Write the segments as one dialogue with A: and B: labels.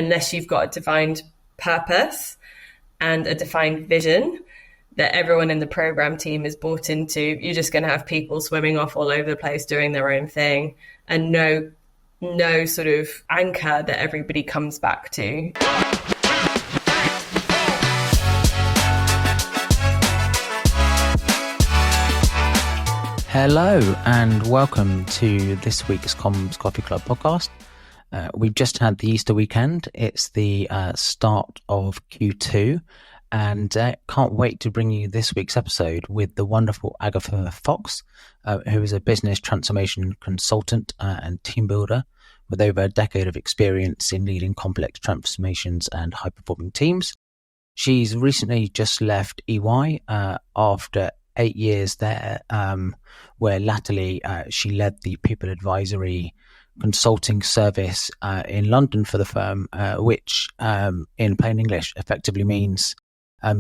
A: unless you've got a defined purpose and a defined vision that everyone in the program team is bought into, you're just going to have people swimming off all over the place doing their own thing, and no sort of anchor that everybody comes back to.
B: Hello and welcome to this week's Comms Coffee Club podcast. We've just had the Easter weekend. It's the start of Q2, and can't wait to bring you this week's episode with the wonderful Agatha Fox, who is a business transformation consultant and team builder with over a decade of experience in leading complex transformations and high-performing teams. She's recently just left EY after 8 years there, where latterly she led the people advisory consulting service in London for the firm, which in plain English effectively means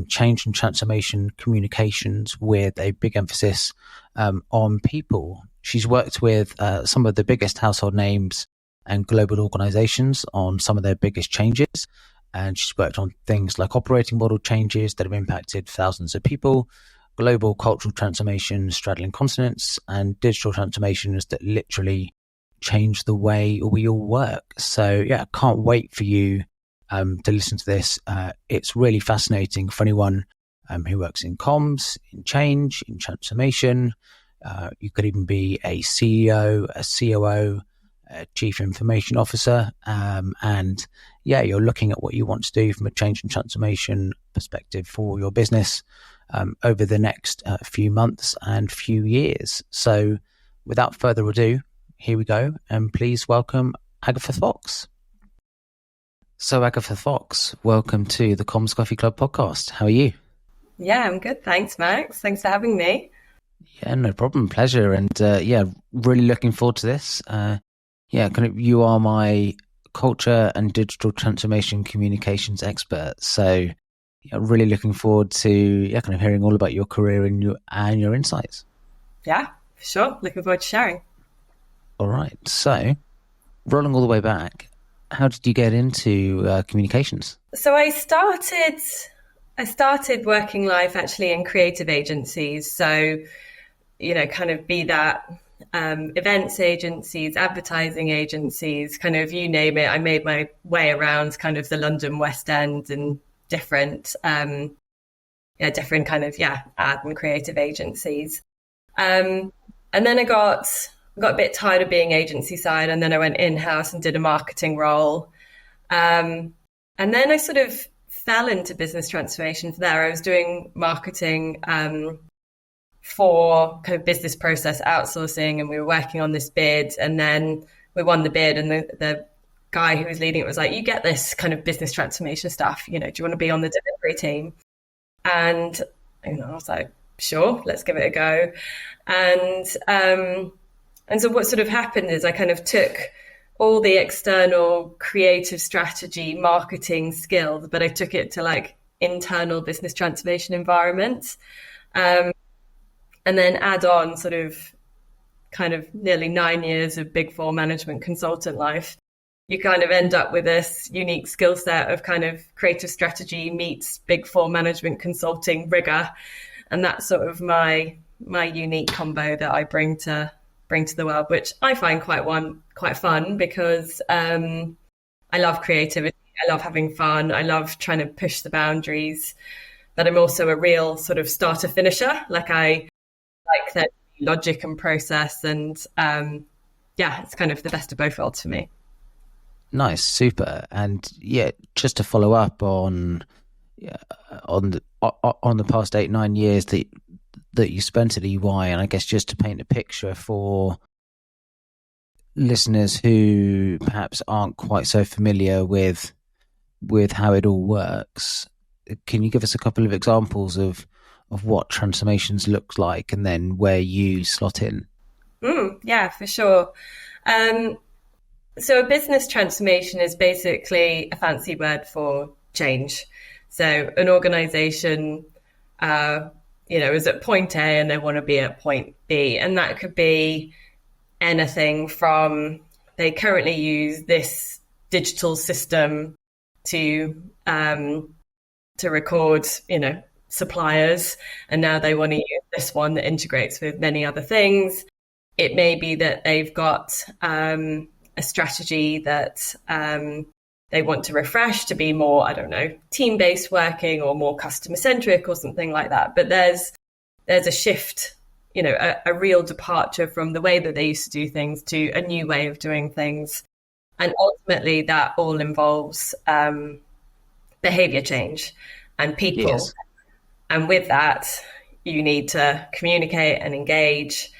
B: change and transformation communications with a big emphasis on people. She's worked with some of the biggest household names and global organizations on some of their biggest changes. And she's worked on things like operating model changes that have impacted thousands of people, global cultural transformations straddling continents, and digital transformations that literally change the way we all work. So yeah, can't wait for you to listen to this. It's really fascinating for anyone who works in comms, in change, in transformation. You could even be a CEO, a COO, a chief information officer. And yeah, you're looking at what you want to do from a change and transformation perspective for your business over the next few months and few years. So without further ado, here we go. And please welcome Agatha Fox. So Agatha Fox, welcome to the Comms Coffee Club podcast. How are you?
A: Yeah, I'm good. Thanks, Max. Thanks for having me.
B: Yeah, no problem. Pleasure. And really looking forward to this. You are my culture and digital transformation communications expert. So yeah, really looking forward to kind of hearing all about your career and your insights.
A: Yeah, for sure. Looking forward to sharing.
B: All right. So rolling all the way back, how did you get into communications?
A: So I started working life actually in creative agencies. So, kind of be that events agencies, advertising agencies, kind of you name it. I made my way around kind of the London West End and different kind of ad and creative agencies. And then I got a bit tired of being agency side, and then I went in-house and did a marketing role. And then I sort of fell into business transformation there. I was doing marketing for kind of business process outsourcing, and we were working on this bid, and then we won the bid, and the guy who was leading it was like, you get this kind of business transformation stuff, do you want to be on the delivery team? And I was like, sure, let's give it a go. And so what sort of happened is I kind of took all the external creative strategy, marketing skills, but I took it to like internal business transformation environments. And then add on sort of kind of nearly 9 years of Big Four management consultant life. You kind of end up with this unique skill set of kind of creative strategy meets Big Four management consulting rigor. And that's sort of my unique combo that I bring to the world, which I find quite fun because I love creativity. I love having fun. I love trying to push the boundaries, but I'm also a real sort of starter finisher. Like I like that logic and process, and it's kind of the best of both worlds for me.
B: Nice, super. And yeah, just to follow up on the past 8-9 years that you spent at EY, and I guess just to paint a picture for listeners who perhaps aren't quite so familiar with how it all works, can you give us a couple of examples of what transformations look like and then where you slot in?
A: Yeah, for sure. So a business transformation is basically a fancy word for change. So an organization, is at point A and they want to be at point B. And that could be anything from they currently use this digital system to record, suppliers, and now they want to use this one that integrates with many other things. It may be that they've got a strategy that they want to refresh to be more, I don't know, team-based working or more customer-centric or something like that. But there's a shift, a real departure from the way that they used to do things to a new way of doing things. And ultimately, that all involves behavior change and people.
B: Yes.
A: And with that, you need to communicate and engage.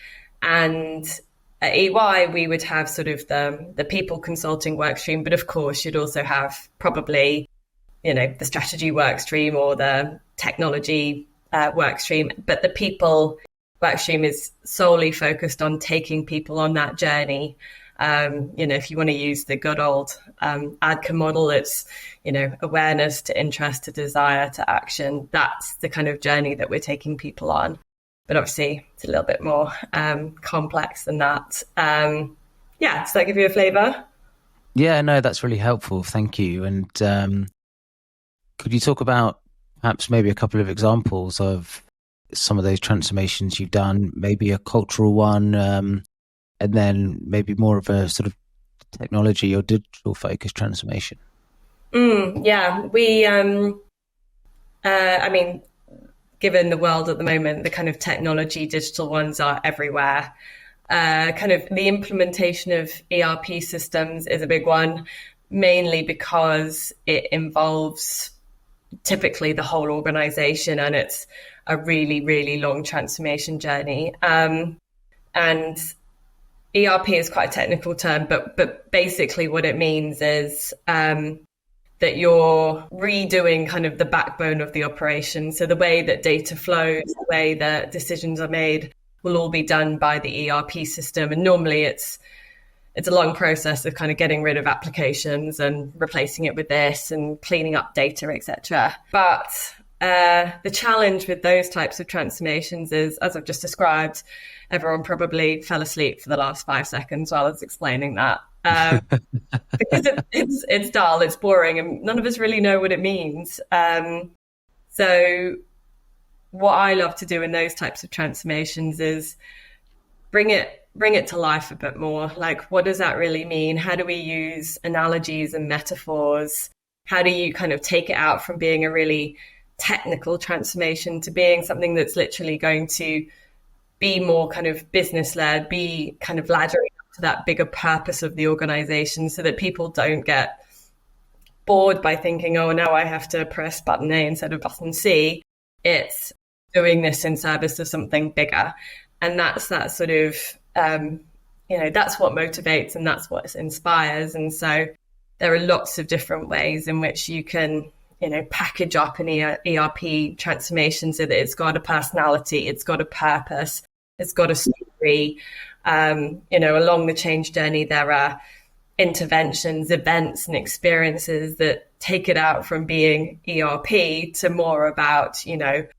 A: And at EY, we would have sort of the people consulting work stream, but of course, you'd also have probably, the strategy work stream or the technology work stream. But the people work stream is solely focused on taking people on that journey. If you want to use the good old ADKA model, it's, awareness to interest to desire to action. That's the kind of journey that we're taking people on. But obviously, it's a little bit more complex than that. Does that give you a flavour?
B: Yeah, no, that's really helpful. Thank you. And could you talk about perhaps maybe a couple of examples of some of those transformations you've done, maybe a cultural one, and then maybe more of a sort of technology or digital focused transformation?
A: We, given the world at the moment, the kind of technology, digital ones are everywhere. Kind of the implementation of ERP systems is a big one, mainly because it involves typically the whole organization, and it's a really, really long transformation journey. And ERP is quite a technical term, but basically what it means is that you're redoing kind of the backbone of the operation. So the way that data flows, the way that decisions are made will all be done by the ERP system. And normally it's a long process of kind of getting rid of applications and replacing it with this and cleaning up data, etc. But the challenge with those types of transformations is, as I've just described, everyone probably fell asleep for the last 5 seconds while I was explaining that. Because it's dull, it's boring, and none of us really know what it means. So what I love to do in those types of transformations is bring it to life a bit more. Like, what does that really mean? How do we use analogies and metaphors? How do you kind of take it out from being a really technical transformation to being something that's literally going to be more kind of business led, be kind of laddering up to that bigger purpose of the organization, so that people don't get bored by thinking, oh, now I have to press button A instead of button C. It's doing this in service of something bigger. And that's that sort of, that's what motivates and that's what inspires. And so there are lots of different ways in which you can, package up an ERP transformation so that it's got a personality, it's got a purpose, it's got a story. Along the change journey, there are interventions, events, and experiences that take it out from being ERP to more about, we're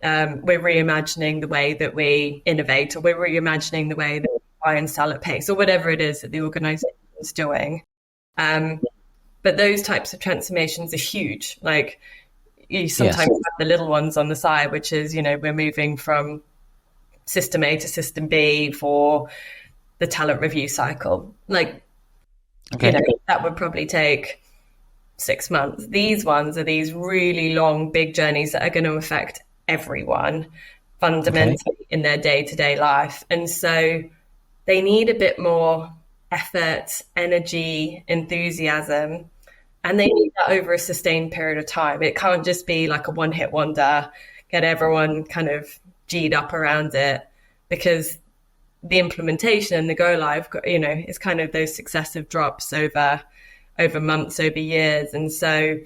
A: reimagining the way that we innovate, or we're reimagining the way that we buy and sell at pace, or whatever it is that the organization is doing. But those types of transformations are huge. Like, you sometimes have the little ones on the side, which is, we're moving from system A to system B for the talent review cycle. Like, that would probably take 6 months. These ones are these really long, big journeys that are going to affect everyone fundamentally in their day-to-day life. And so they need a bit more effort, energy, enthusiasm, and they need that over a sustained period of time. It can't just be like a one-hit wonder, get everyone kind of G'd up around it, because the implementation and the go live, is kind of those successive drops over months, over years. And so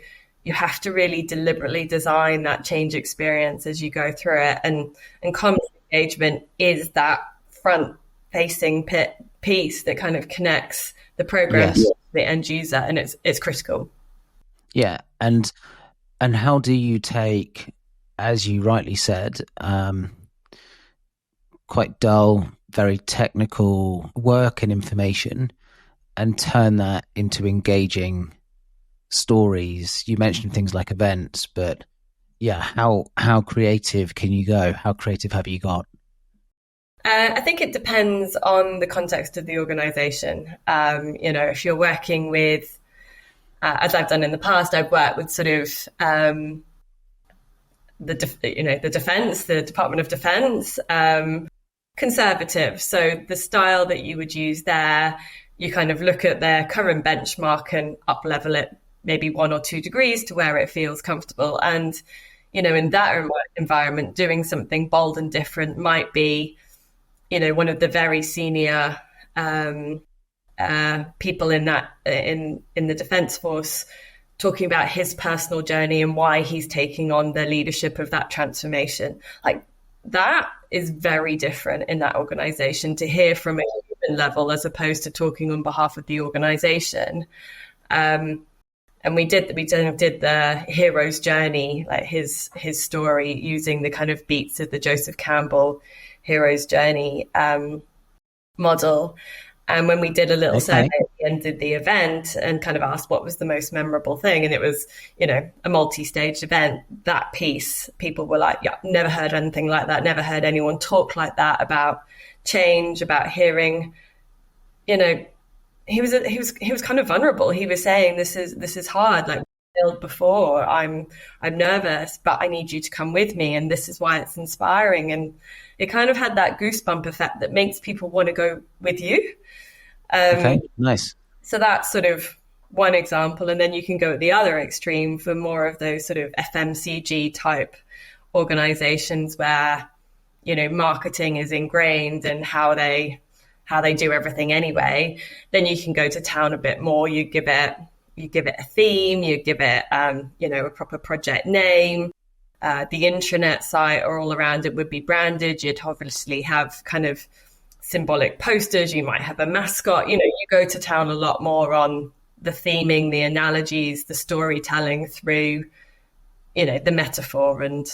A: you have to really deliberately design that change experience as you go through it. And comms engagement is that front-facing piece that kind of connects the program to the end user, and it's critical.
B: Yeah, and how do you take, as you rightly said, quite dull, very technical work and information, and turn that into engaging stories? You mentioned things like events, but yeah, how creative can you go? How creative have you got?
A: I think it depends on the context of the organisation. If you're working with, as I've done in the past, I've worked with sort of the defence, the Department of Defence, conservative. So the style that you would use there, you kind of look at their current benchmark and up level it maybe 1 or 2 degrees to where it feels comfortable. And, in that environment, doing something bold and different might be, one of the very senior people in the Defence Force talking about his personal journey and why he's taking on the leadership of that transformation. Like, that is very different in that organisation to hear from a human level as opposed to talking on behalf of the organisation. And we did the hero's journey, like his story, using the kind of beats of the Joseph Campbell hero's journey model. And when we did a little survey at the end of the event and kind of asked what was the most memorable thing, and it was, a multi-stage event, that piece, people were like, yeah, never heard anything like that, never heard anyone talk like that about change, about hearing, he was kind of vulnerable. He was saying, this is hard, like built before, I'm nervous, but I need you to come with me, and this is why it's inspiring. And it kind of had that goosebump effect that makes people want to go with you.
B: Okay, nice.
A: So that's sort of one example. And then you can go at the other extreme for more of those sort of FMCG type organizations where, marketing is ingrained in how they do everything anyway. Then you can go to town a bit more. You give it a theme, you give it, a proper project name. The intranet site or all around it would be branded. You'd obviously have kind of symbolic posters. You might have a mascot. You go to town a lot more on the theming, the analogies, the storytelling through, the metaphor. And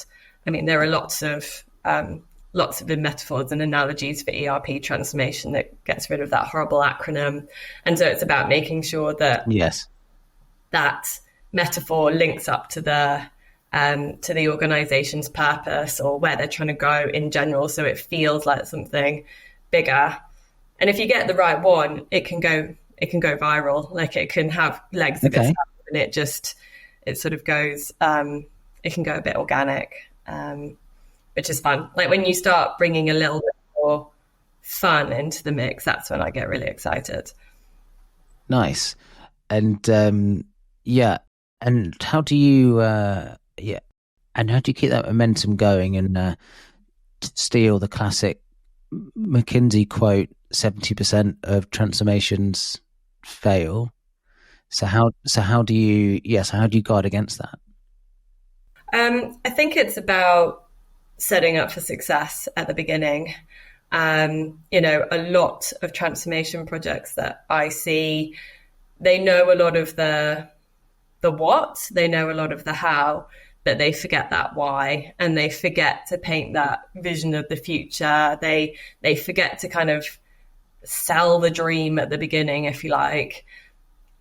A: I mean, there are lots of metaphors and analogies for ERP transformation that gets rid of that horrible acronym. And so it's about making sure that that metaphor links up to the organization's purpose or where they're trying to go in general, so it feels like something bigger. And if you get the right one, it can go viral. Like, it can have legs of itself, and it sort of goes, it can go a bit organic, which is fun. Like, when you start bringing a little bit more fun into the mix, that's when I get really excited.
B: Nice. And and how do you and how do you keep that momentum going and steal the classic McKinsey quote, 70% of transformations fail? So how do you guard against that?
A: I think it's about setting up for success at the beginning. A lot of transformation projects that I see, they know a lot of the what, they know a lot of the how, but they forget that why, and they forget to paint that vision of the future. They forget to kind of sell the dream at the beginning, if you like.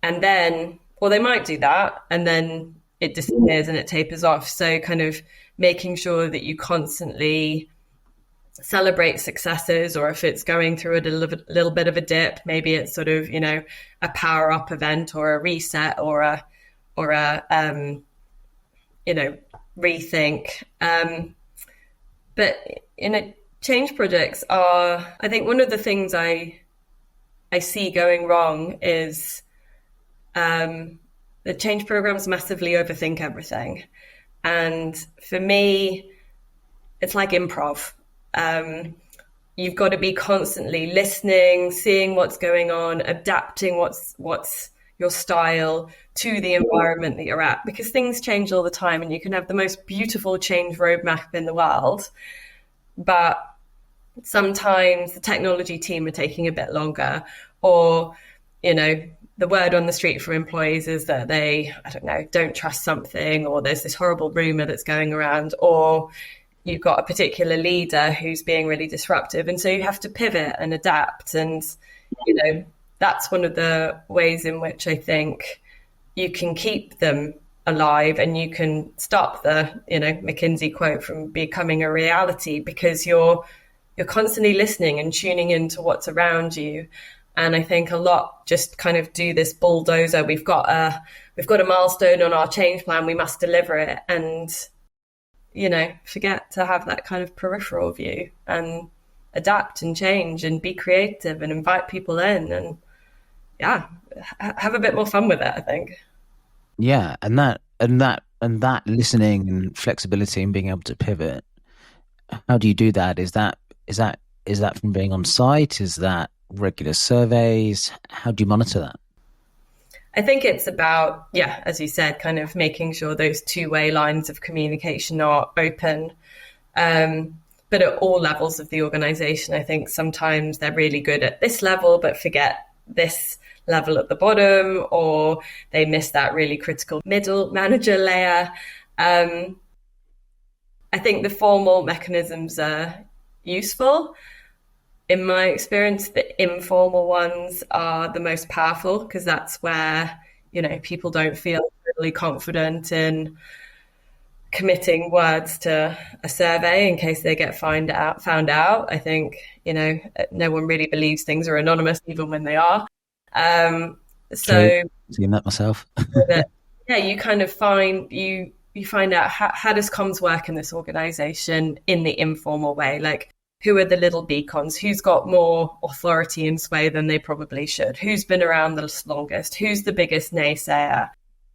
A: And then, well, they might do that, and then it disappears and it tapers off. So kind of making sure that you constantly celebrate successes, or if it's going through a little bit of a dip, maybe it's sort of, a power up event or a reset or a rethink. But change projects are, I think one of the things I see going wrong is the change programs massively overthink everything. And for me, it's like improv. You've got to be constantly listening, seeing what's going on, adapting what's your style to the environment that you're at, because things change all the time, and you can have the most beautiful change roadmap in the world, but sometimes the technology team are taking a bit longer, or the word on the street for employees is that they, don't trust something, or there's this horrible rumor that's going around, or you've got a particular leader who's being really disruptive, and so you have to pivot and adapt. And that's one of the ways in which I think you can keep them alive and you can stop the, McKinsey quote from becoming a reality, because you're constantly listening and tuning into what's around you. And I think a lot just kind of do this bulldozer. We've got a milestone on our change plan. We must deliver it. And, forget to have that kind of peripheral view and adapt and change and be creative and invite people in and have a bit more fun with it, I think.
B: Yeah. And that listening and flexibility and being able to pivot. How do you do that? Is that from being on site? Is that regular surveys? How do you monitor that?
A: I think it's about, as you said, kind of making sure those two-way lines of communication are open. But at all levels of the organization, I think sometimes they're really good at this level, but forget this level at the bottom, or they miss that really critical middle manager layer. I think the formal mechanisms are useful. In my experience, the informal ones are the most powerful, because that's where, people don't feel really confident in committing words to a survey in case they get found out. I think, no one really believes things are anonymous, even when they are. So
B: seen that myself.
A: You kind of find out how does comms work in this organization in the informal way. Like, who are the little beacons? Who's got more authority and sway than they probably should? Who's been around the longest? Who's the biggest naysayer?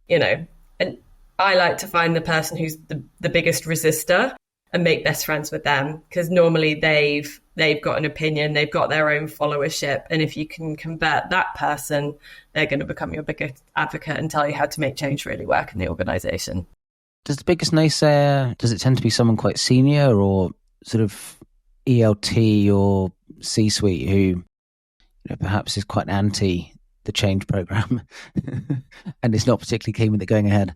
A: And I like to find the person who's the biggest resistor and make best friends with them, because normally they've got an opinion, they've got their own followership, and if you can convert that person, they're going to become your biggest advocate and tell you how to make change really work in the organization.
B: Does the biggest naysayer, does it tend to be someone quite senior, or sort of ELT or C-suite who perhaps is quite anti the change program and is not particularly keen with it going ahead?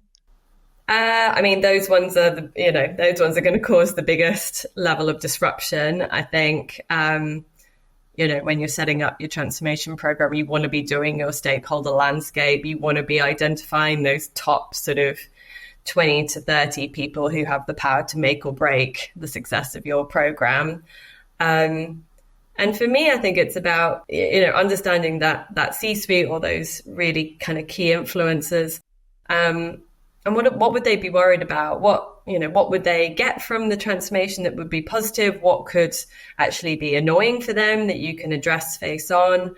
A: Those ones are those ones are going to cause the biggest level of disruption. I think, when you're setting up your transformation program, you want to be doing your stakeholder landscape. You want to be identifying those top sort of 20 to 30 people who have the power to make or break the success of your program. And for me, I think it's about, understanding that C-suite, or those really kind of key influencers. And what would they be worried about? What would they get from the transformation that would be positive? What could actually be annoying for them that you can address face on?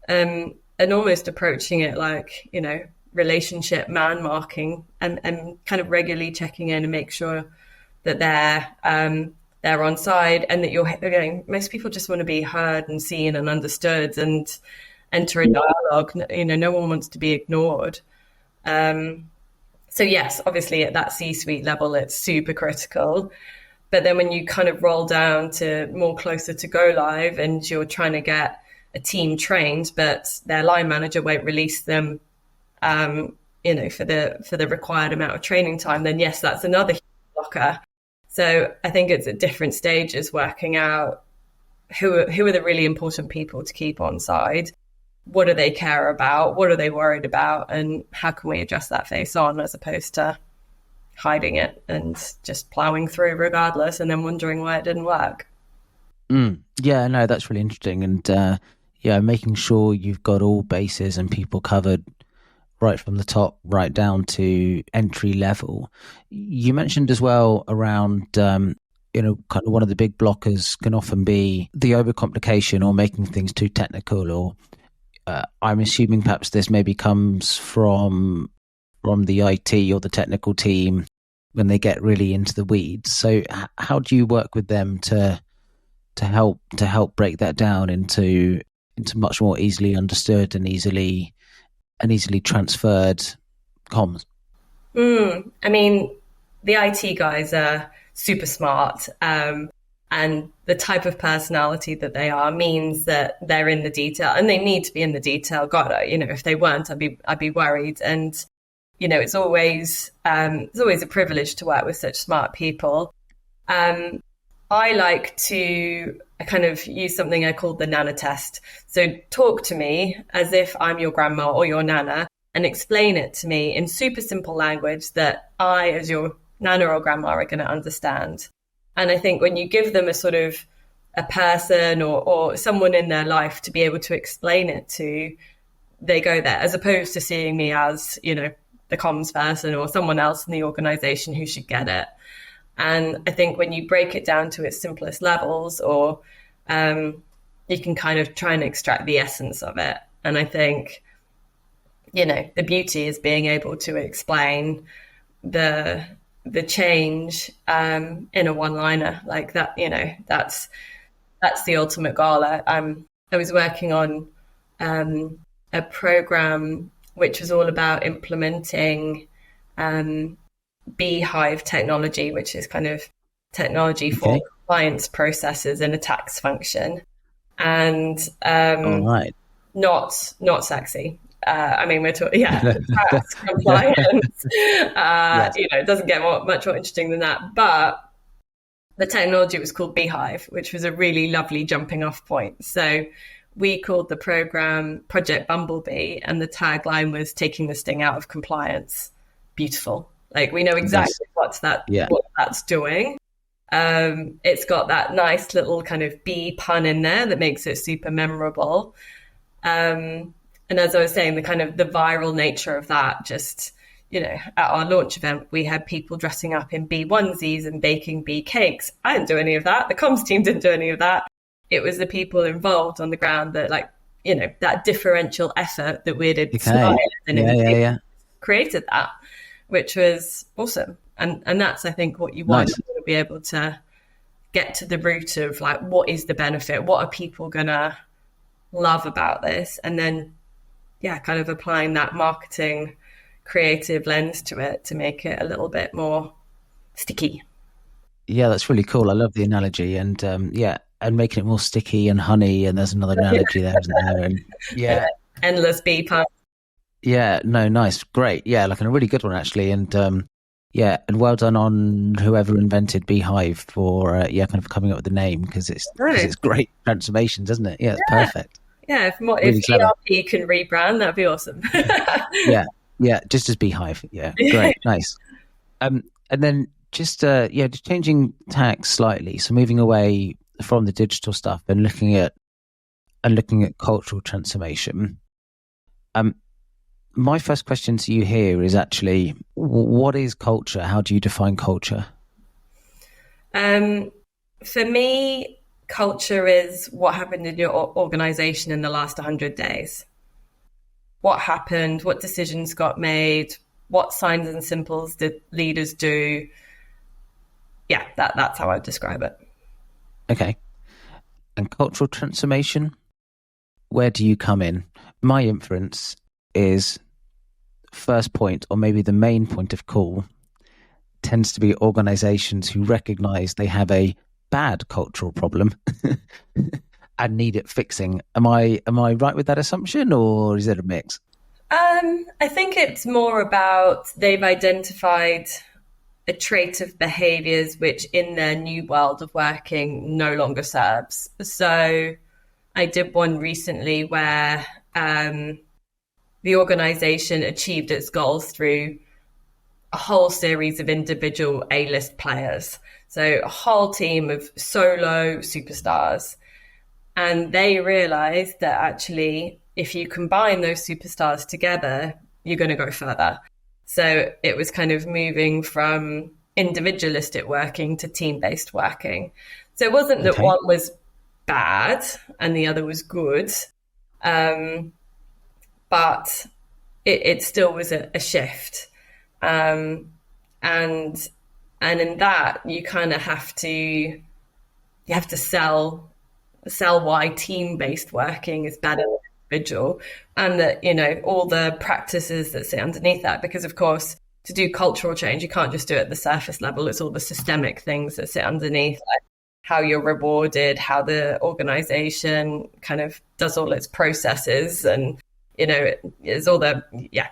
A: And almost approaching it like, relationship man marking, and kind of regularly checking in and make sure that they're on side, and that most people just want to be heard and seen and understood and enter a dialogue. No one wants to be ignored. So yes, obviously at that C-suite level, it's super critical. But then when you kind of roll down to more closer to go live, and you're trying to get a team trained, but their line manager won't release them for the required amount of training time, then yes, that's another blocker. So I think it's at different stages working out who are the really important people to keep on side. What do they care about? What are they worried about? And how can we address that face on, as opposed to hiding it and just plowing through regardless and then wondering why it didn't work.
B: Yeah, no, that's really interesting. And making sure you've got all bases and people covered right from the top right down to entry level. You mentioned as well around kind of one of the big blockers can often be the overcomplication or making things too technical, or I'm assuming perhaps this maybe comes from the IT or the technical team when they get really into the weeds. So how do you work with them to help break that down into much more easily understood and easily transferred comms?
A: The IT guys are super smart, and the type of personality that they are means that they're in the detail, and they need to be in the detail. God, if they weren't, I'd be worried. And it's always a privilege to work with such smart people. I like to kind of use something I call the Nana test. So talk to me as if I'm your grandma or your nana, and explain it to me in super simple language that I, as your nana or grandma, are going to understand. And I think when you give them a sort of a person or someone in their life to be able to explain it to, they go there, as opposed to seeing me as, the comms person or someone else in the organization who should get it. And I think when you break it down to its simplest levels, or you can kind of try and extract the essence of it. And I think, the beauty is being able to explain the change in a one-liner like that. That's the ultimate goal. I was working on a program which was all about implementing Beehive technology, which is kind of technology for compliance processes in a tax function, and
B: all right,
A: not sexy. We're talking, tax compliance. Yes. It doesn't get much more interesting than that. But the technology was called Beehive, which was a really lovely jumping off point. So we called the program Project Bumblebee, and the tagline was "Taking the sting out of compliance." Beautiful. Like, we know exactly what that's doing. It's got that nice little kind of bee pun in there that makes it super memorable. And as I was saying, the kind of the viral nature of that, just, at our launch event, we had people dressing up in bee onesies and baking bee cakes. I didn't do any of that. The comms team didn't do any of that. It was the people involved on the ground that, that differential effort that we'd inspired and created that, which was awesome. And that's, I think, what you want, to be able to get to the root of, what is the benefit? What are people going to love about this? And then, kind of applying that marketing creative lens to it to make it a little bit more sticky.
B: Yeah, that's really cool. I love the analogy, and and making it more sticky and honey. And there's another analogy there, isn't there? And
A: endless bee puns.
B: Yeah, no, nice, great. Yeah, a really good one actually. And and well done on whoever invented Beehive for kind of coming up with the name, because it's great transformation, doesn't it? Yeah, it's perfect.
A: Yeah, if ERP can rebrand, that'd be awesome.
B: Yeah, just as Beehive. Yeah, great, nice. And then just changing tack slightly, so moving away from the digital stuff and looking at cultural transformation. My first question to you here is actually, what is culture? How do you define culture?
A: For me, culture is what happened in your organization in the last 100 days. What happened, what decisions got made, what signs and symbols did leaders do? Yeah, that's how I describe it.
B: Okay. And cultural transformation, where do you come in? My inference is first point, or maybe the main point of call, tends to be organizations who recognize they have a bad cultural problem and need it fixing. Am I right with that assumption, or is it a mix?
A: I think it's more about they've identified a trait of behaviors which in their new world of working no longer serves. So I did one recently where the organization achieved its goals through a whole series of individual A-list players. So a whole team of solo superstars. And they realized that actually, if you combine those superstars together, you're going to go further. So it was kind of moving from individualistic working to team-based working. So it wasn't that one was bad and the other was good, but it still was a shift. And in that, you kind of have to sell why team-based working is better than individual, and that, all the practices that sit underneath that, because of course, to do cultural change, you can't just do it at the surface level. It's all the systemic things that sit underneath, like how you're rewarded, how the organization kind of does all its processes, and it's all the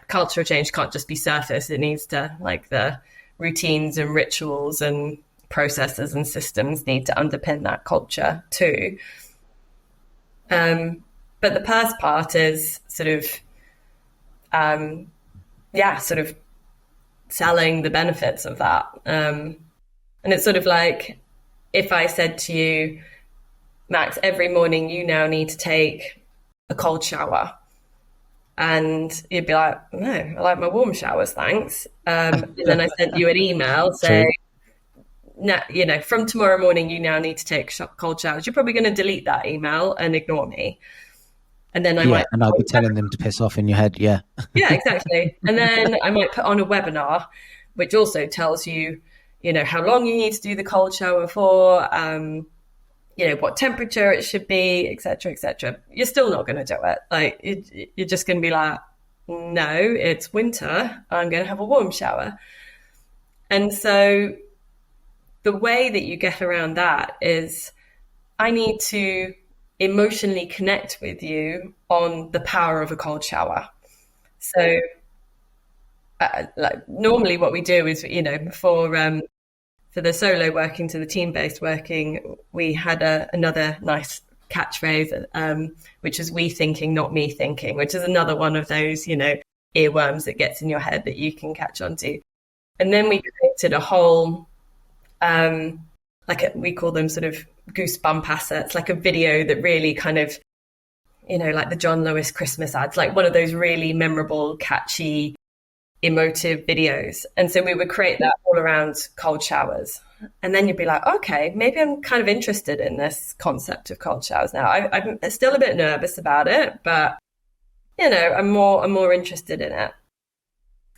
A: cultural change can't just be surface. It needs to, like, the routines and rituals and processes and systems need to underpin that culture too. But the first part is sort of sort of selling the benefits of that. And it's sort of like if I said to you, Max, every morning you now need to take a cold shower. And you'd be like, no, I like my warm showers, thanks. And then I sent you an email saying, no, from tomorrow morning, you now need to take cold showers. You're probably going to delete that email and ignore me. And then
B: and I'll be telling them to piss off in your head. Yeah.
A: Yeah, exactly. And then I might put on a webinar, which also tells you, how long you need to do the cold shower for, what temperature it should be, et cetera, et cetera. You're still not going to do it. Like, you're just going to be like, no, it's winter. I'm going to have a warm shower. And so the way that you get around that is I need to emotionally connect with you on the power of a cold shower. So normally what we do is, for the solo working to the team-based working, we had another nice catchphrase, which is we thinking, not me thinking, which is another one of those, earworms that gets in your head that you can catch onto. And then we created a whole, we call them sort of goosebump assets, like a video that really kind of, like the John Lewis Christmas ads, like one of those really memorable, catchy, emotive videos. And so we would create that all around cold showers. And then you'd be like, okay, maybe I'm kind of interested in this concept of cold showers now. I'm still a bit nervous about it, but, I'm more interested in it.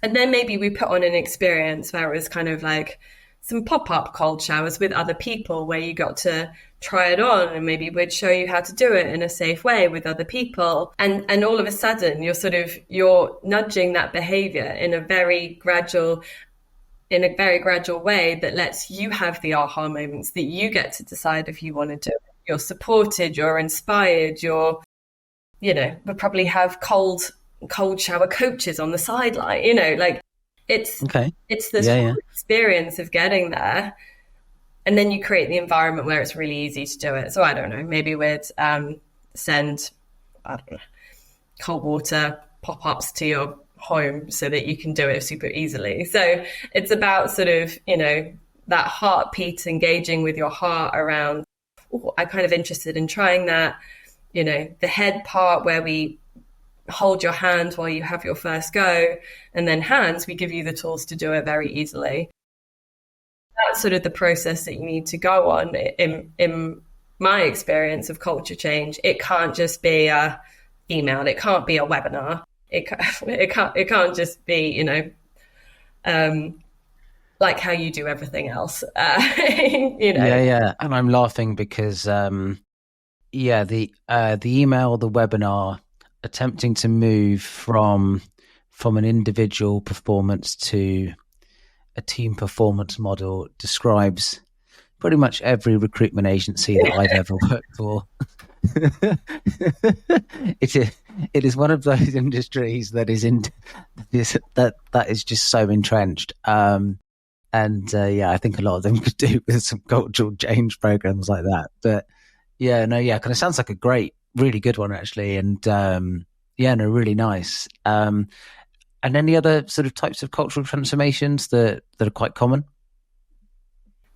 A: And then maybe we put on an experience where it was kind of like some pop-up cold showers with other people where you got to try it on, and maybe we'd show you how to do it in a safe way with other people. And all of a sudden you're nudging that behavior in a very gradual way that lets you have the aha moments that you get to decide if you want to do it. You're supported, you're inspired, we'll probably have cold shower coaches on the sideline, it's this whole experience of getting there. And then you create the environment where it's really easy to do it. So I don't know, maybe we'd send cold water pop-ups to your home so that you can do it super easily. So it's about sort of, that heartbeat, engaging with your heart around, I'm kind of interested in trying that. The head part where we hold your hand while you have your first go, and then hands, we give you the tools to do it very easily. That's sort of the process that you need to go on. In my experience of culture change, it can't just be a email. It can't be a webinar. It can't just be, like how you do everything else.
B: Yeah. And I'm laughing because, the email, the webinar, attempting to move from an individual performance to a team performance model describes pretty much every recruitment agency that I've ever worked for. It is one of those industries that is that is just so entrenched. I think a lot of them could do with some cultural change programs like that. But kind of sounds like a really good one actually, and really nice. And any other sort of types of cultural transformations that are quite common?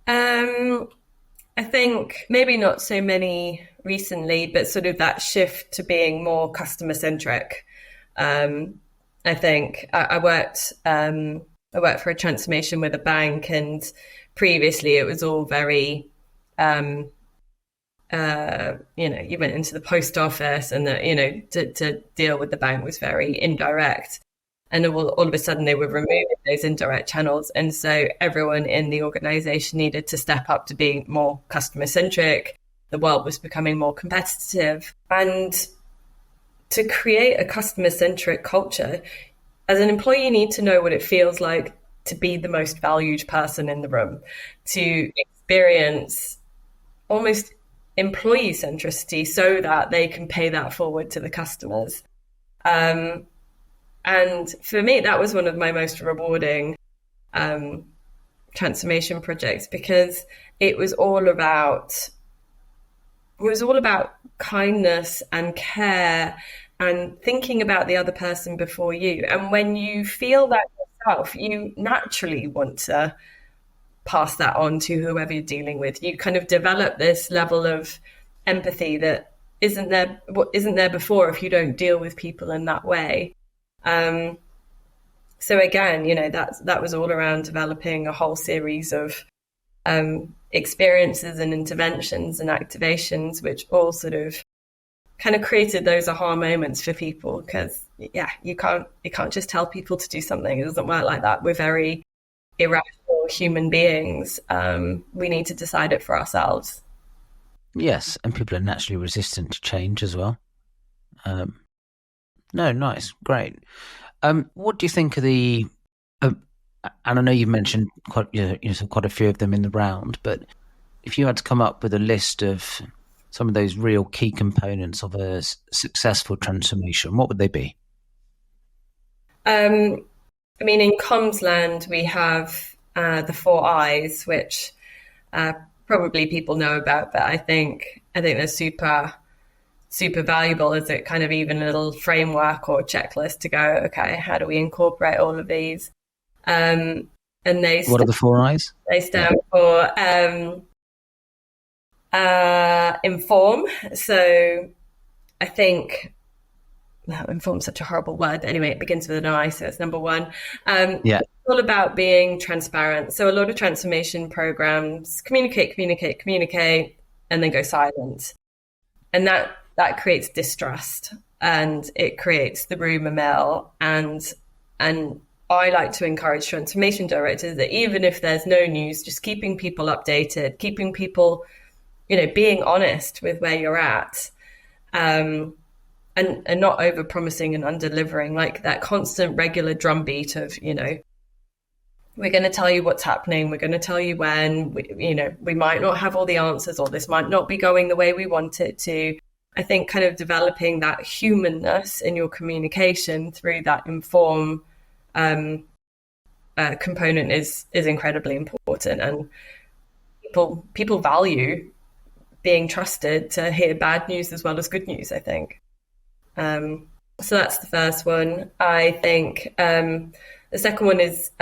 A: I think maybe not so many recently, but sort of that shift to being more customer centric. I think I worked for a transformation with a bank, and previously it was all very, you went into the post office, and to deal with the bank was very indirect. And all of a sudden they were removing those indirect channels. And so everyone in the organization needed to step up to be more customer centric. The world was becoming more competitive. And to create a customer centric culture, as an employee, you need to know what it feels like to be the most valued person in the room, to experience almost employee centricity so that they can pay that forward to the customers. And for me, that was one of my most rewarding transformation projects, because it was all about kindness and care and thinking about the other person before you. And when you feel that yourself, you naturally want to pass that on to whoever you're dealing with. You kind of develop this level of empathy that isn't there before if you don't deal with people in that way. So again, that was all around developing a whole series of experiences and interventions and activations, which all sort of kind of created those aha moments for people. Because you can't just tell people to do something. It doesn't work like that. We're very irrational human beings. We need to decide it for ourselves.
B: Yes, and people are naturally resistant to change as well. No, nice, great. What do you think of the? And I know you've mentioned quite a few of them in the round, but if you had to come up with a list of some of those real key components of a successful transformation, what would they be?
A: I mean, in comms land, we have the 4 I's, which probably people know about, but I think they're super valuable as a kind of even a little framework or checklist to go, okay, how do we incorporate all of these? And
B: what are the 4 I's?
A: They stand for inform. So I think inform is such a horrible word. Anyway, it begins with an I, so it's number 1. It's all about being transparent. So a lot of transformation programs communicate, and then go silent. And that creates distrust, and it creates the rumor mill. And I like to encourage transformation directors that even if there's no news, just keeping people updated, keeping people, being honest with where you're at, and not over promising and under delivering, like that constant regular drumbeat of, we're going to tell you what's happening. We're going to tell you when, we might not have all the answers, or this might not be going the way we want it to. I think kind of developing that humanness in your communication through that inform component is incredibly important. And people value being trusted to hear bad news as well as good news, I think. So that's the first one. I think the second one is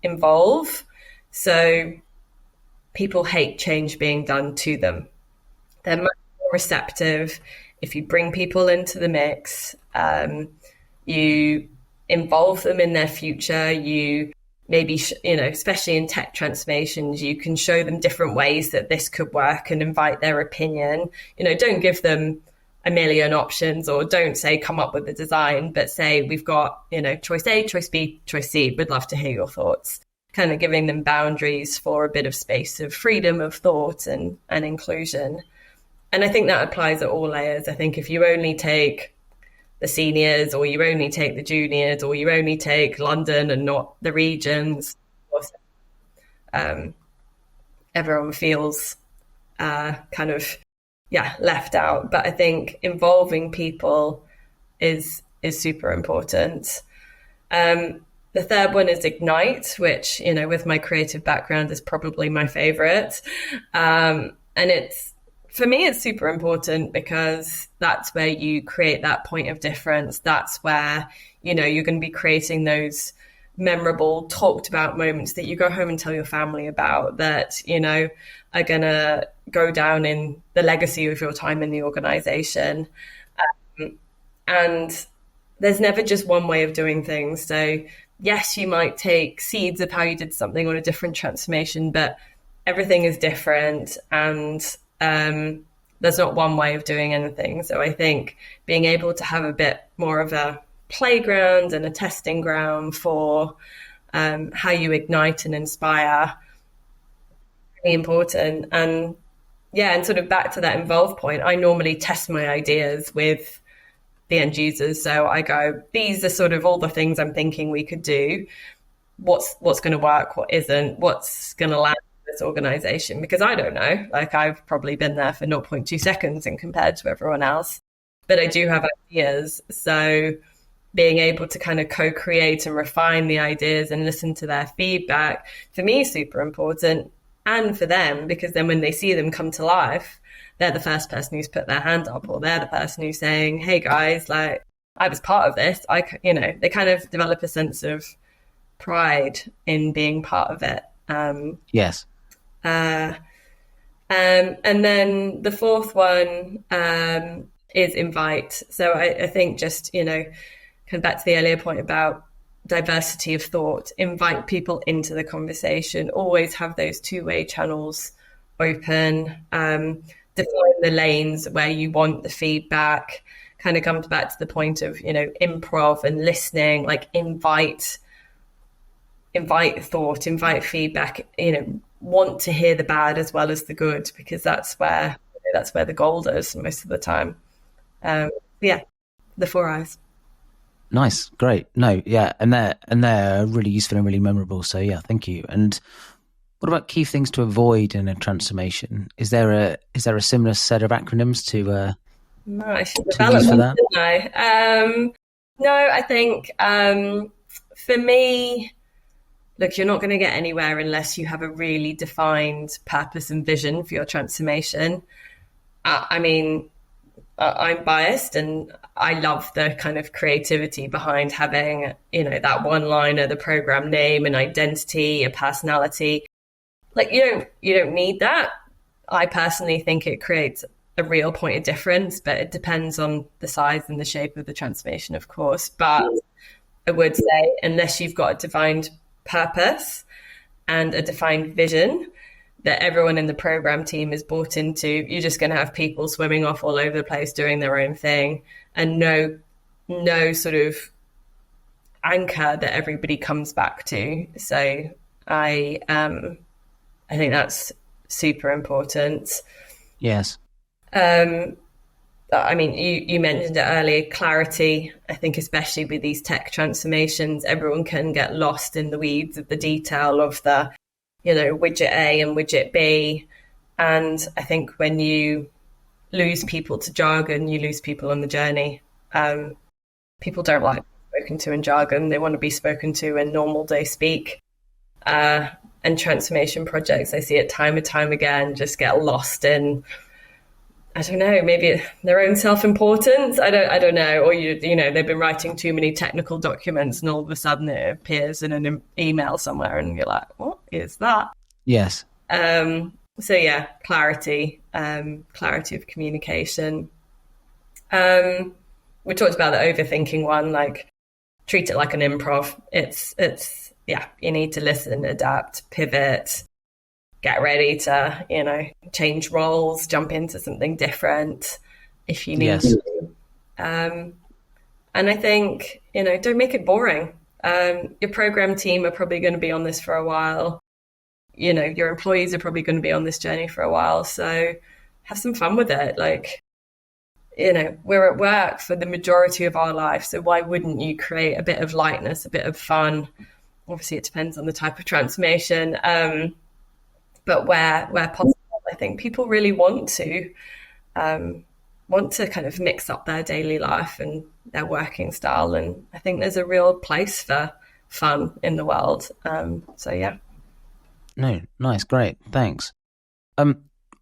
A: involve. So people hate change being done to them. They're much more receptive if you bring people into the mix, you involve them in their future, you maybe, especially in tech transformations, you can show them different ways that this could work and invite their opinion. Don't give them a million options, or don't say come up with a design, but say we've got choice A, choice B, choice C, we'd love to hear your thoughts. Kind of giving them boundaries for a bit of space of freedom of thought and inclusion. And I think that applies at all layers. I think if you only take the seniors, or you only take the juniors, or you only take London and not the regions, everyone feels kind of left out. But I think involving people is super important. The third one is ignite, which with my creative background is probably my favorite, and for me it's super important because that's where you create that point of difference. That's where you're going to be creating those memorable, talked about moments that you go home and tell your family about, that are going to go down in the legacy of your time in the organization. And there's never just one way of doing things. So yes, you might take seeds of how you did something on a different transformation, but everything is different, and there's not one way of doing anything. So I think being able to have a bit more of a playground and a testing ground for how you ignite and inspire, really important. And sort of back to that involve point, I normally test my ideas with the end users. So I go, these are sort of all the things I'm thinking we could do. What's going to work? What isn't? What's going to land in this organization? Because I don't know. Like, I've probably been there for 0.2 seconds and compared to everyone else, but I do have ideas. So being able to kind of co-create and refine the ideas and listen to their feedback, for me, is super important. And for them, because then when they see them come to life, they're the first person who's put their hand up, or they're the person who's saying, hey guys, like, I was part of this. They kind of develop a sense of pride in being part of it.
B: Yes.
A: And then the fourth one is invite. So I think just, come back to the earlier point about diversity of thought, invite people into the conversation, always have those two-way channels open, define the lanes where you want the feedback, kind of comes back to the point of, improv and listening, like invite thought, invite feedback, want to hear the bad as well as the good, because that's where the gold is most of the time. The 4 I's.
B: Nice, great. No, yeah, and they're really useful and really memorable. So yeah, thank you. And what about key things to avoid in a transformation? Is there a similar set of acronyms to
A: No, I should
B: to use for that?
A: didn't I? No, I think for me, look, you're not going to get anywhere unless you have a really defined purpose and vision for your transformation. I'm biased and I love the kind of creativity behind having, that one-liner, the program name, an identity, a personality. Like you don't need that. I personally think it creates a real point of difference, but it depends on the size and the shape of the transformation, of course. But I would say unless you've got a defined purpose and a defined vision that everyone in the program team is bought into, you're just going to have people swimming off all over the place doing their own thing and no sort of anchor that everybody comes back to. So I think that's super important.
B: Yes.
A: You mentioned it earlier, clarity. I think especially with these tech transformations, everyone can get lost in the weeds of the detail of the, widget A and widget B. And I think when you lose people to jargon, you lose people on the journey. People don't like spoken to in jargon. They want to be spoken to in normal day speak. And transformation projects, I see it time and time again, just get lost in, I don't know, maybe their own self-importance. I don't know. Or, they've been writing too many technical documents and all of a sudden it appears in an email somewhere and you're like, what is that?
B: Yes.
A: So yeah, clarity of communication. We talked about the overthinking one, like treat it like an improv. It's you need to listen, adapt, pivot, get ready to, change roles, jump into something different if you need to. And I think, don't make it boring. Your program team are probably going to be on this for a while. Your employees are probably going to be on this journey for a while. So have some fun with it. Like, we're at work for the majority of our life. So why wouldn't you create a bit of lightness, a bit of fun? Obviously, it depends on the type of transformation. But where possible, I think people really want to kind of mix up their daily life and their working style. And I think there's a real place for fun in the world. So, yeah.
B: No, nice, great, thanks.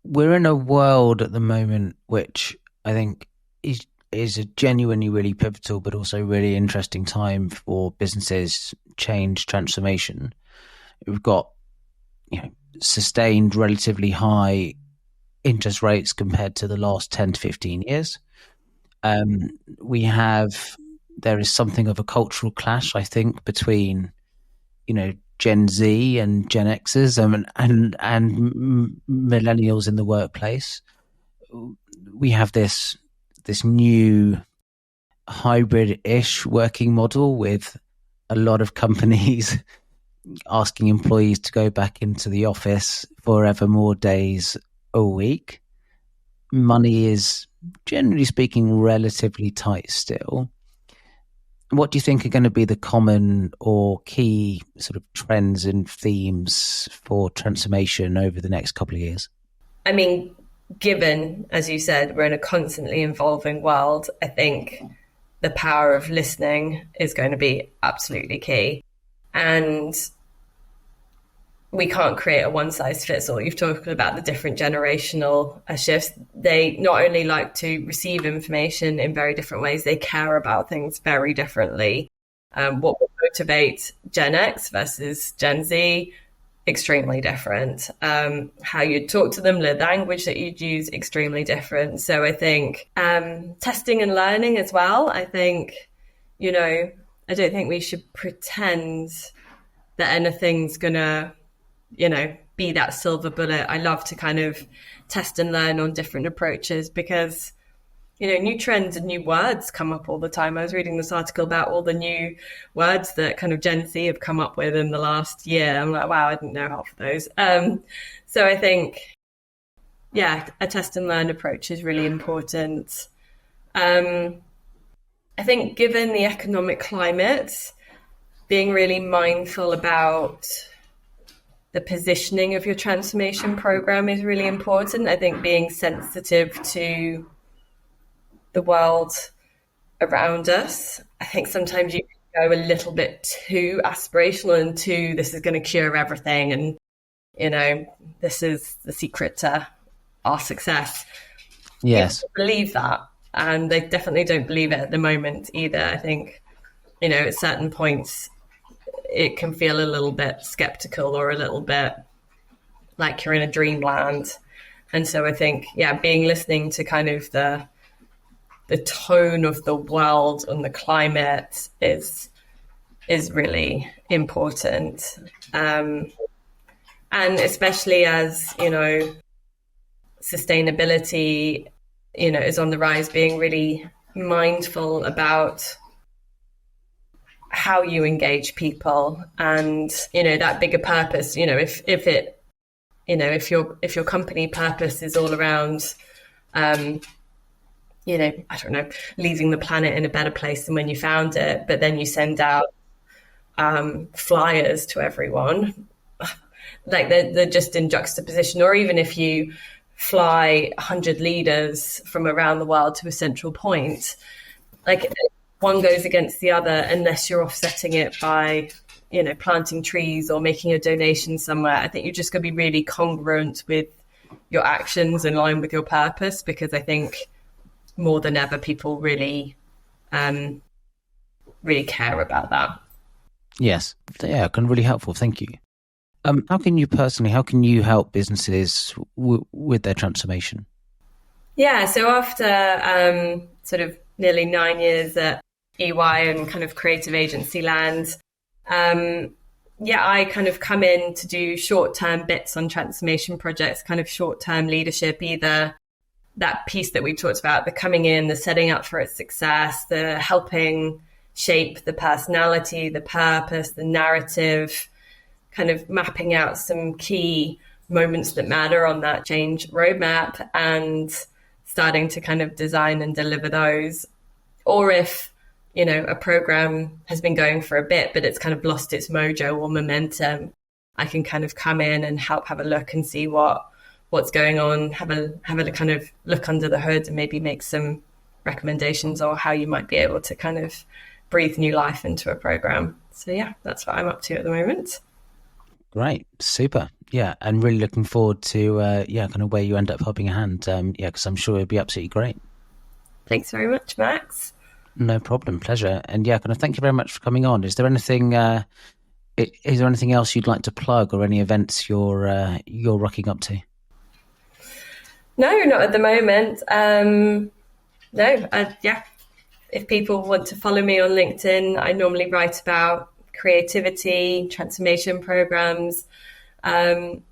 B: We're in a world at the moment which I think is a genuinely really pivotal but also really interesting time for businesses, change, transformation. We've got, sustained relatively high interest rates compared to the last 10 to 15 years. There is something of a cultural clash, I think, between, Gen Z and Gen Xers and millennials in the workplace. We have this new hybrid-ish working model with a lot of companies asking employees to go back into the office for ever more days a week. Money is, generally speaking, relatively tight still. What do you think are going to be the common or key sort of trends and themes for transformation over the next couple of years?
A: I mean, given, as you said, we're in a constantly evolving world, I think the power of listening is going to be absolutely key. And we can't create a one size fits all. You've talked about the different generational shifts. They not only like to receive information in very different ways, they care about things very differently. What will motivate Gen X versus Gen Z, extremely different. How you'd talk to them, the language that you'd use, extremely different. So I think testing and learning as well. I think, I don't think we should pretend that anything's gonna be that silver bullet. I love to kind of test and learn on different approaches because, new trends and new words come up all the time. I was reading this article about all the new words that kind of Gen Z have come up with in the last year. I'm like, wow, I didn't know half of those. So I think, a test and learn approach is really important. I think given the economic climate, being really mindful about the positioning of your transformation program is really important. I think being sensitive to the world around us. I think sometimes you can go a little bit too aspirational and too, this is going to cure everything. And, this is the secret to our success.
B: Yes.
A: People believe that. And they definitely don't believe it at the moment either. I think, at certain points, it can feel a little bit skeptical or a little bit like you're in a dreamland. And so I think, listening to kind of the tone of the world and the climate is really important. And especially as, sustainability, is on the rise, being really mindful about how you engage people and, that bigger purpose, if your company purpose is all around, I don't know, leaving the planet in a better place than when you found it, but then you send out flyers to everyone, like they're just in juxtaposition. Or even if you fly 100 leaders from around the world to a central point, like one goes against the other unless you're offsetting it by, planting trees or making a donation somewhere. I think you're just going to be really congruent with your actions in line with your purpose, because I think more than ever, people really, really care about that.
B: Yes. Yeah, kind of really helpful. Thank you. How can you help businesses with their transformation?
A: Yeah, so after sort of nearly 9 years at EY and kind of creative agency land, I kind of come in to do short-term bits on transformation projects, kind of short-term leadership, either that piece that we talked about, the coming in, the setting up for its success, the helping shape the personality, the purpose, the narrative, kind of mapping out some key moments that matter on that change roadmap and starting to kind of design and deliver those. Or if, a program has been going for a bit, but it's kind of lost its mojo or momentum, I can kind of come in and help have a look and see what's going on, have a kind of look under the hood and maybe make some recommendations or how you might be able to kind of breathe new life into a program. So that's what I'm up to at the moment.
B: Great. Super. Yeah. And really looking forward to, kind of where you end up helping a hand. Because I'm sure it'll be absolutely great.
A: Thanks very much, Max.
B: No problem. Pleasure. And kind of thank you very much for coming on. Is there anything else you'd like to plug or any events you're rocking up to?
A: No, not at the moment. If people want to follow me on LinkedIn, I normally write about creativity, transformation programs. I'm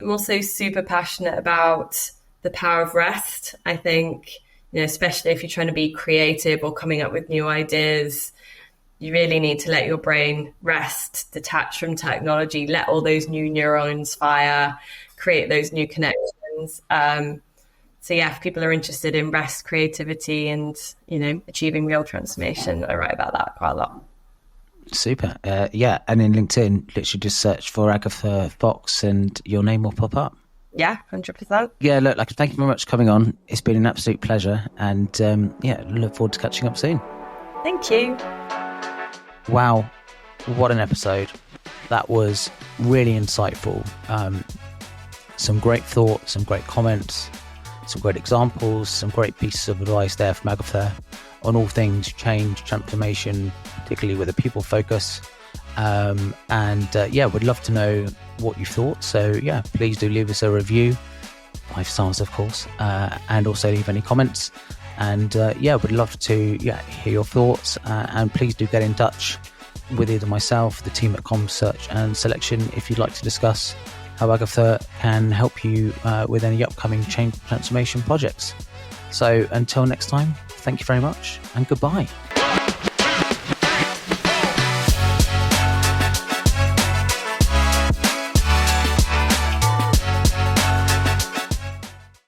A: also super passionate about the power of rest. I think, especially if you're trying to be creative or coming up with new ideas, you really need to let your brain rest, detach from technology, let all those new neurons fire, create those new connections. If people are interested in rest, creativity, and, achieving real transformation, I write about that quite a lot.
B: Super. And in LinkedIn, literally just search for Agatha Fox and your name will pop up.
A: Yeah, 100%.
B: Yeah, look, thank you very much for coming on. It's been an absolute pleasure. And look forward to catching up soon.
A: Thank you.
B: Wow. What an episode. That was really insightful. Some great thoughts, some great comments, some great examples, some great pieces of advice there from Agatha on all things change, transformation, particularly with a people focus. Would love to know what you thought. So please do leave us a review, 5 stars of course, and also leave any comments. And would love to hear your thoughts, and please do get in touch with either myself, the team at Comms Search and Selection, if you'd like to discuss how Agatha can help you with any upcoming change transformation projects. So until next time, thank you very much and goodbye.